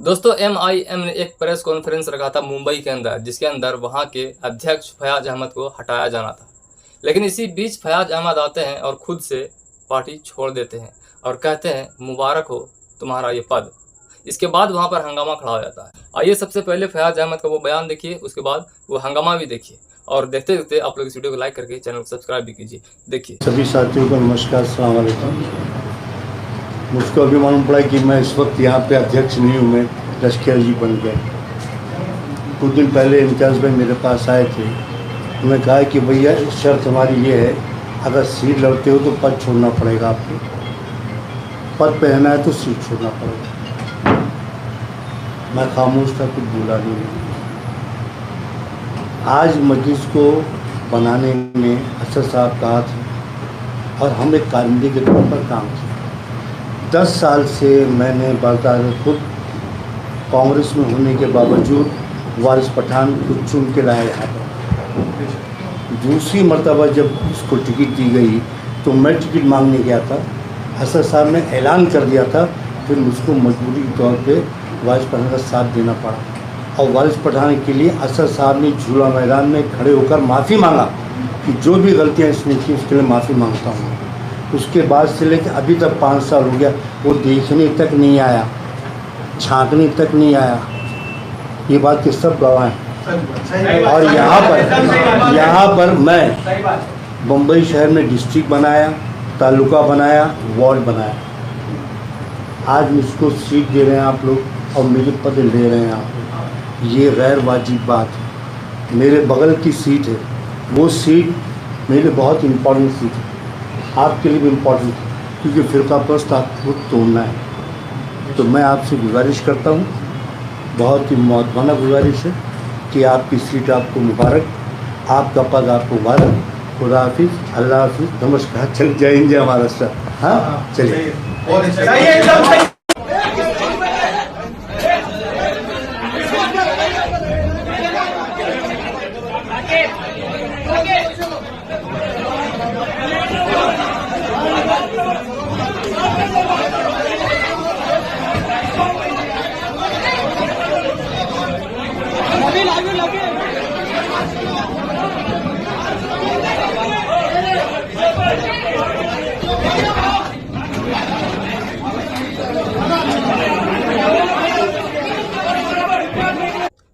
दोस्तों MIM ने एक प्रेस कॉन्फ्रेंस रखा था मुंबई के अंदर, जिसके अंदर वहां के अध्यक्ष फयाज अहमद को हटाया जाना था। लेकिन इसी बीच फयाज अहमद आते हैं और खुद से पार्टी छोड़ देते हैं और कहते हैं मुबारक हो तुम्हारा ये पद। इसके बाद वहां पर हंगामा खड़ा हो जाता है। आइए सबसे पहले फयाज अहमद का वो बयान देखिए, उसके बाद वो हंगामा भी देखिए और देखते देखते आप लोग इस वीडियो को लाइक करके चैनल को सब्सक्राइब भी कीजिए। देखिए। सभी साथियों को नमस्कार, अस्सलाम वालेकुम। मुझको अभी मालूम पड़ा कि मैं इस वक्त यहाँ पे अध्यक्ष नहीं हूँ, मैं लश्कर जी बन गया। कुछ दिन पहले इम्तियाज़ भाई मेरे पास आए थे। उन्होंने कहा कि भैया शर्त हमारी ये है, अगर सीट लड़ते हो तो पद छोड़ना पड़ेगा आपको, पद पे रहना है तो सीट छोड़ना पड़ेगा। मैं खामोश था, कुछ बोला नहीं। आज मजलिस को बनाने में असद साहब कहा था और हम एक कारमंदी के तौर पर काम किया। 10 साल से मैंने बाकायदा खुद कांग्रेस में होने के बावजूद वारिस पठान को चुन के लाया यहाँ पर। दूसरी मर्तबा जब उसको टिकट दी गई तो मैं टिकट मांगने गया था। असद साहब ने ऐलान कर दिया था, फिर मुझको मजबूरी के तौर पे वारिस पठान का साथ देना पड़ा और वारिस पठान के लिए असद साहब ने झूला मैदान में खड़े होकर माफ़ी मांगा कि जो भी गलतियाँ इसने की उसके लिए माफ़ी मांगता हूँ। उसके बाद से लेकर अभी तक 5 साल हो गया, वो देखने तक नहीं आया, झांकने तक नहीं आया। ये बात के सब गवाह हैं। और यहाँ पर मैं बम्बई शहर में डिस्ट्रिक्ट बनाया, तालुका बनाया, वार्ड बनाया। आज मुझको सीट दे रहे हैं आप लोग और मेरे पद ले रहे हैं आप लोग, ये गैर वाजिब बात है। मेरे बगल की सीट है, वो सीट मेरे लिए बहुत इम्पोर्टेंट सीट है, आपके लिए भी इम्पोर्टेंट है, क्योंकि फ़िरका परस्त आपको तोड़ना है। तो मैं आपसे गुजारिश करता हूँ, बहुत ही मौतवाना गुजारिश है कि आपकी सीट आपको मुबारक, आपका पद आपको मुबारक। खुदा हाफिज़, अल्लाह हाफिज़, नमस्कार। चल जय हिंद, जय महाराष्ट्र। हाँ चलिए।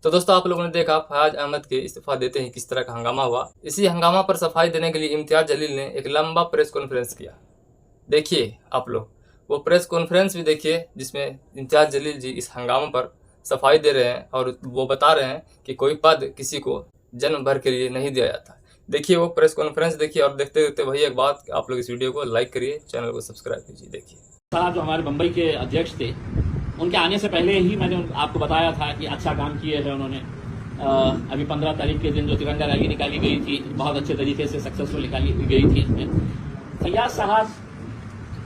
तो दोस्तों आप लोगों ने देखा फयाज अहमद के इस्तीफा देते ही किस तरह का हंगामा हुआ। इसी हंगामा पर सफाई देने के लिए इम्तियाज जलील ने एक लंबा प्रेस कॉन्फ्रेंस किया। देखिए आप लोग वो प्रेस कॉन्फ्रेंस भी देखिए, जिसमें इम्तियाज जलील जी इस हंगामा पर सफाई दे रहे हैं और वो बता रहे हैं कि कोई पद किसी को जन्म भर के लिए नहीं दिया जाता। देखिए वो प्रेस कॉन्फ्रेंस देखिए और देखते देखते वही एक बात, आप लोग इस वीडियो को लाइक करिए, चैनल को सब्सक्राइब कीजिए। देखिए साहब जो हमारे मुंबई के अध्यक्ष थे, उनके आने से पहले ही मैंने आपको बताया था कि अच्छा काम किए हैं उन्होंने। अभी 15 तारीख के दिन जो तिरंगा रैली निकाली गई थी, बहुत अच्छे तरीके से सक्सेसफुल निकाली गई थी। इसमें फैयाज साहब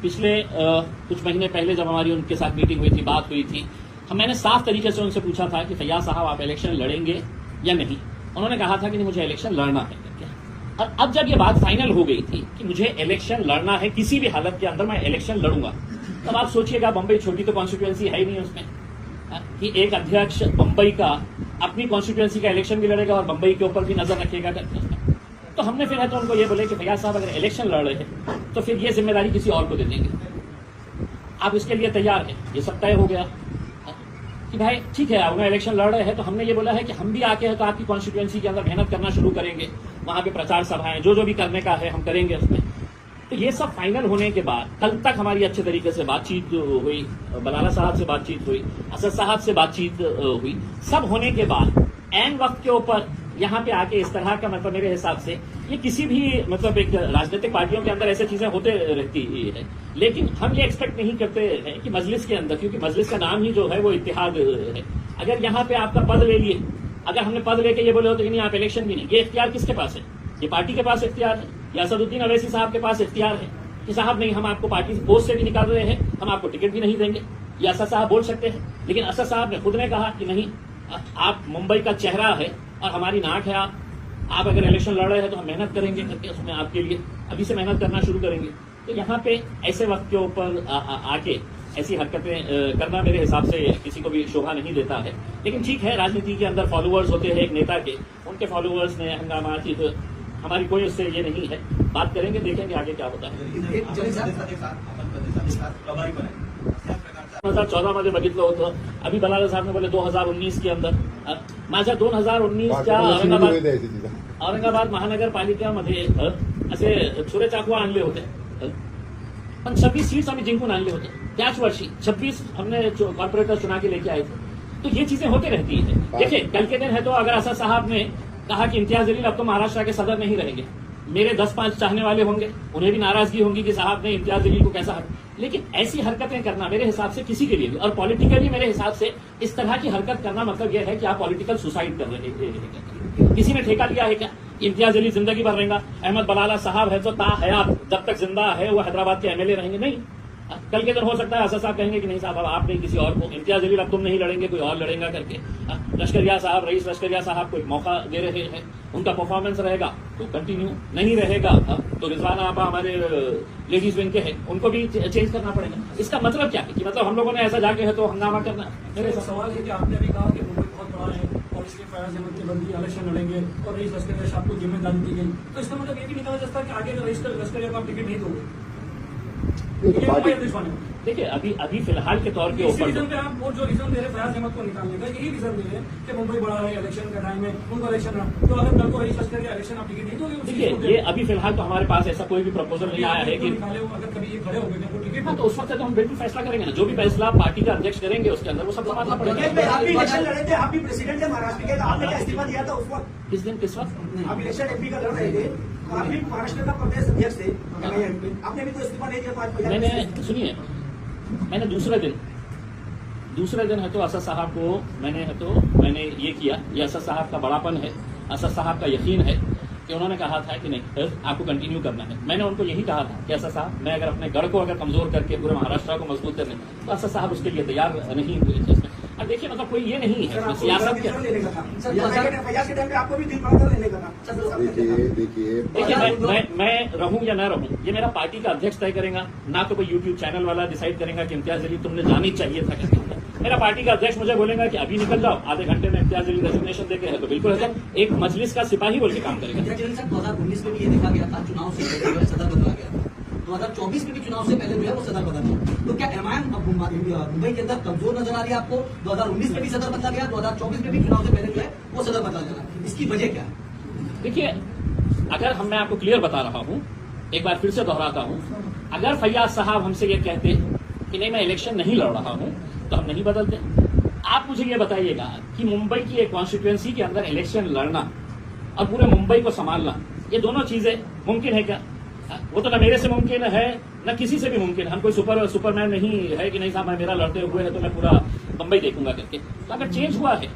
पिछले कुछ महीने पहले जब हमारी उनके साथ मीटिंग हुई थी, बात हुई थी, मैंने साफ तरीके से उनसे पूछा था कि फैयाज साहब आप इलेक्शन लड़ेंगे या नहीं। उन्होंने कहा था कि नहीं, मुझे इलेक्शन लड़ना है। और अब जब ये बात फाइनल हो गई थी कि मुझे इलेक्शन लड़ना है, किसी भी हालत के अंदर मैं इलेक्शन लड़ूंगा, तब आप सोचिएगा बंबई छोटी तो कॉन्स्टिट्यूएंसी है ही नहीं उसमें, कि एक अध्यक्ष बंबई का अपनी कॉन्स्टिट्यूएंसी का इलेक्शन भी लड़ेगा और बंबई के ऊपर भी नजर रखेगा। तो हमने फिर है तो उनको ये बोले कि फैयाज साहब अगर इलेक्शन लड़ रहे हैं तो फिर ये जिम्मेदारी किसी और को दे देंगे, आप इसके लिए तैयार हैं। ये सब तय हो गया कि भाई ठीक है, अगर इलेक्शन लड़ रहे हैं तो हमने ये बोला है कि हम भी आके तो आपकी कॉन्स्टिट्यूएंसी के अंदर मेहनत करना शुरू करेंगे, वहां पे प्रचार सभाएं जो भी करने का है हम करेंगे उसमें। तो ये सब फाइनल होने के बाद कल तक हमारी अच्छे तरीके से बातचीत हुई, बलाला साहब से बातचीत हुई, असद साहब से बातचीत हुई। सब होने के बाद एन वक्त के ऊपर यहाँ पे आके इस तरह का, मतलब मेरे हिसाब से ये किसी भी मतलब एक राजनीतिक पार्टियों के अंदर ऐसी चीजें होते रहती है, लेकिन हम ये एक्सपेक्ट नहीं करते हैं कि मजलिस के अंदर, क्योंकि मजलिस का नाम ही जो है वो इत्तेहाद है, अगर यहाँ पे आपका पद ले लिए, अगर हमने पद लेके ये बोले होते कि नहीं आप इलेक्शन भी नहीं, ये इख्तियार किसके पास है? ये पार्टी के पास इख्तियार है या असदुद्दीन अवैसी साहब के पास इख्तियार है कि साहब नहीं, हम आपको पार्टी पोस्ट से भी निकाल रहे हैं, हम आपको टिकट भी नहीं देंगे। ये असद साहब बोल सकते हैं, लेकिन असद साहब ने खुद ने कहा कि नहीं, आप मुंबई का चेहरा है और हमारी नाक है, आप अगर इलेक्शन लड़ रहे हैं तो हम मेहनत करेंगे करके उसमें आपके लिए अभी से मेहनत करना शुरू करेंगे। तो यहाँ पे ऐसे वक्त के ऊपर आके ऐसी हरकतें करना मेरे हिसाब से किसी को भी शोभा नहीं देता है। लेकिन ठीक है, राजनीति के अंदर फॉलोअर्स होते हैं एक नेता के, उनके फॉलोअर्स ने हंगामा की, तो हमारी कोई उससे ये नहीं है। बात करेंगे, देखेंगे आगे क्या होता है। 2014 मध्ये बघितलं होतं, अभी बलाला साहेब ने बोले 2019 के अंदर माझ्या 2019च्या औरंगाबाद महानगरपालिकेमध्ये असे छुरे चाकवा आणले होते, पण 26 सीट्स आम्ही जिंकून आणले होते त्याच वर्षी। 26 हमने कॉर्पोरेटर चुना के लेके आए थे। तो ये चीजें होती रहती है। देखिए, कल के दिन है तो अगर असद साहब ने कहा कि इम्तियाज जलील अब तो महाराष्ट्र के सदर नहीं रहेंगे, मेरे 10-5 चाहने वाले होंगे, उन्हें भी नाराजगी होंगी कि साहब ने इम्तियाज जलील को कैसा लेकिन ऐसी हरकतें करना मेरे हिसाब से किसी के लिए भी, और पॉलिटिकली मेरे हिसाब से इस तरह की हरकत करना मतलब यह है कि आप पॉलिटिकल सुसाइड कर रहे हैं। किसी ने ठेका लिया है क्या? इम्तियाज जलील जिंदगी भर रहेगा, अहमद बलाला साहब है तो हयात जब तक जिंदा है वो हैदराबाद के एमएलए रहेंगे? नहीं। कल के दिन हो सकता है असद साहब कहेंगे कि नहीं साहब, अब आप नहीं, किसी और को, इम्तियाज जलील अब तुम नहीं लड़ेंगे, कोई और लड़ेगा करके। लश्करिया साहब, रईस लश्करिया साहब को एक मौका दे रहे हैं, उनका परफॉर्मेंस रहेगा तो कंटिन्यू, नहीं रहेगा तो रिजवाना आपा हमारे लेडीज विंग के हैं, उनको भी चेंज करना पड़ेगा। इसका मतलब क्या है कि मतलब हम लोगों ने ऐसा जाके है तो हंगामा करना? मेरे सवाल है कि आपने भी कहा कि मुंबई बहुत बड़ा है और इसलिए फयाज अहमद के बंदी इलेक्शन लड़ेंगे और रईस लश्करिया साहब को जिम्मेदारी दी गई, तो इसका मतलब ये भी निकला जा सकता है कि आगे रईस लश्करिया को आप टिकट नहीं दोगे। देखिए, अभी फिलहाल के तौर के ऊपर रीजन पे आप वो जो रीजन दे रहे फयाज अहमद को निकालने का, यही रीजन दे रहे हैं कि मुंबई बड़ा है, इलेक्शन का टाइम है, उनको इलेक्शन है, तो अगर कल को रईस लश्करिया इलेक्शन आप टिकट नहीं दोगे? देखिए, ये अभी फिलहाल तो हमारे पास ऐसा कोई भी प्रपोजल नहीं आया है कि अगर कभी ये खड़े हो गए तो टिकट, हाँ, तो उस वक्त तो हम बिल्कुल फैसला करेंगे ना, जो भी फैसला पार्टी का अध्यक्ष करेंगे उसके अंदर वो सब मानना पड़ेगा। आप भी इलेक्शन लड़े थे, आप भी प्रेसिडेंट थे महाराष्ट्र के, आपने क्या इस्तीफा दिया था उस वक्त? किस दिन, किस वक्त? आप इलेक्शन एमपी का लड़ रहे थे, आप भी महाराष्ट्र का प्रदेश अध्यक्ष थे, आपने भी तो इस्तीफा नहीं दिया था। मैंने, सुनिए, मैंने दूसरे दिन है तो असद साहब को मैंने ये किया, ये असद साहब का बड़ापन है, असद साहब का यकीन है कि उन्होंने कहा था कि नहीं आपको कंटिन्यू करना है। मैंने उनको यही कहा था कि असद साहब, मैं अगर अपने गढ़ को अगर कमजोर करके पूरे महाराष्ट्र को मजबूत करने, तो असद साहब उसके लिए तैयार नहीं हुए थे। अब देखिए, मतलब कोई ये नहीं है सियासत के, आपको भी दिल पड़ा था लेने का था। देखिए, मैं रहूं या न रहूं, ये मेरा पार्टी का अध्यक्ष तय करेगा, ना तो कोई यूट्यूब चैनल वाला डिसाइड करेगा कि इम्तियाज जलील तुमने जानी चाहिए था करके। मेरा पार्टी का अध्यक्ष मुझे बोलेगा कि अभी निकल जाओ, आधे घंटे में इम्तियाज जलील रेजिग्नेशन देके है तो बिल्कुल है, एक मजलिस का सिपाही बोल के काम करेगा। 2019 में भी ये देखा गया था, चुनाव से पहले सदर बदला गया। 2024 में भी चुनाव से पहले जो है वो सदर बदल गया। तो क्या एमआईएम मुंबई के अंदर कमजोर नजर आ रही है आपको? 2019 में भी सदर बदला गया, 2024 में भी चुनाव से पहले जो है वो सदर बदला गया, इसकी वजह क्या है? देखिए, अगर मैं आपको क्लियर बता रहा हूं, एक बार फिर से दोहराता हूं, अगर फैयाज साहब हमसे ये कहते कि नहीं मैं इलेक्शन नहीं लड़ रहा हूं तो हम नहीं बदलते। आप मुझे ये बताइएगा कि मुंबई की एक कॉन्स्टिट्यूएंसी के अंदर इलेक्शन लड़ना और पूरे मुंबई को संभालना, ये दोनों चीजें मुमकिन है क्या? वो तो न मेरे से मुमकिन है न किसी से भी मुमकिन है। हम कोई सुपरमैन नहीं है कि नहीं साहब मैं मेरा लड़ते हुए है तो मैं पूरा मुंबई देखूंगा करके। तो अगर चेंज हुआ है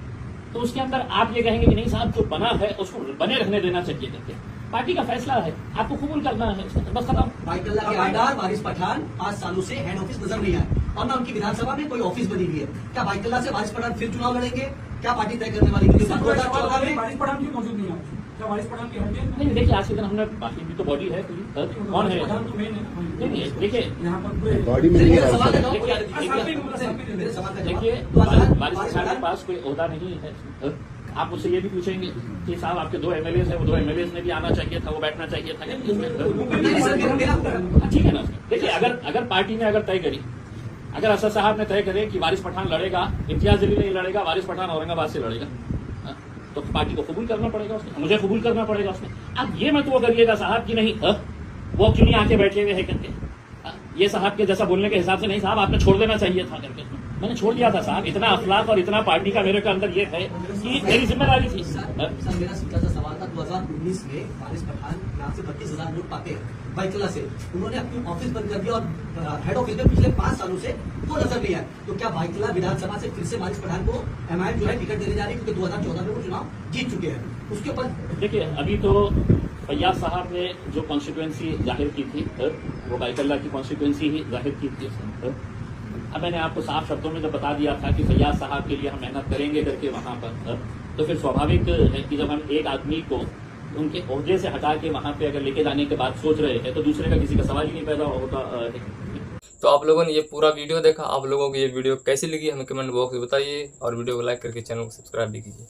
तो उसके अंदर आप ये कहेंगे कि नहीं साहब जो बना है उसको बने रहने देना चाहिए करके। पार्टी का फैसला है, आपको कबूल करना है, बस खत्म। बाइकल्ला के आधार वारिस पठान 5 सालों से हेड ऑफिस नजर नहीं आए और न उनकी विधानसभा में कोई ऑफिस बनी हुई है। क्या बाइकल्ला से वारिस पठान फिर चुनाव लड़ेंगे? क्या पार्टी तय करने वाली? 2014 में वारिस पठान क्यों मौजूद नहीं है? क्या वारिस पठान की हड्डी नहीं, देखिए आज के दिन हमने बाकी भी तो बॉडी है, कौन है? पठान तो मेन है। नहीं, देखिए यहाँ पर पूरे बॉडी में मेरा सवाल है, मेरे सवाल का देखिए जवाब बारिश पठान के पास कोई ओहदा नहीं है। आप मुझसे ये भी पूछेंगे कि साहब आपके 2 एमएलए हैं, वो 2 एमएलए ने भी आना चाहिए था, वो बैठना चाहिए था, ठीक है ना? देखिए, अगर पार्टी ने अगर तय करी, अगर असद साहब ने तय करे कि वारिस पठान लड़ेगा, इम्तियाज जलील नहीं लड़ेगा, वारिस पठान औरंगाबाद से लड़ेगा, तो पार्टी को कबूल करना पड़ेगा उसने, मुझे कबूल करना पड़ेगा उसने। अब ये मत वो करिएगा साहब कि नहीं वो क्यों नहीं आके बैठे हुए है करके, ये साहब के जैसा बोलने के हिसाब से नहीं साहब आपने छोड़ देना चाहिए था करके। मैंने छोड़ दिया था साहब, इतना अखलाक और इतना पार्टी का मेरे के अंदर ये है कि मेरी जिम्मेदारी थी। सर मेरा सीधा सा सवाल था, 2019 में वारिस पठान यहाँ से 32,000 वोट पाते हैं बाइकला से, उन्होंने अपनी ऑफिस बंद कर दिया और हेड ऑफिस में पिछले 5 सालों से वो नजर नहीं है। तो क्या बाइकला विधानसभा से फिर से वारिस पठान को एमआईएम जो है टिकट देने जा रही है, क्योंकि 2014 में वो चुनाव जीत चुके हैं? उसके ऊपर देखिए, अभी तो फैयाज साहब ने जो कॉन्स्टिट्यूएंसी जाहिर की थी वो बाइकल्ला की कॉन्स्टिट्यूएंसी ही जाहिर की थी। अब मैंने आपको साफ शब्दों में जब बता दिया था कि फैयाज साहब के लिए हम मेहनत करेंगे करके वहां पर, तो फिर स्वाभाविक है कि जब हम एक आदमी को उनके ओहदे से हटा के वहां पे अगर लेके जाने के बाद सोच रहे हैं तो दूसरे का किसी का सवाल ही नहीं पैदा होता है। तो आप लोगों ने ये पूरा वीडियो देखा, आप लोगों को ये वीडियो कैसी लगी हमें कमेंट बॉक्स में बताइए और वीडियो को लाइक करके चैनल को सब्सक्राइब भी कीजिए।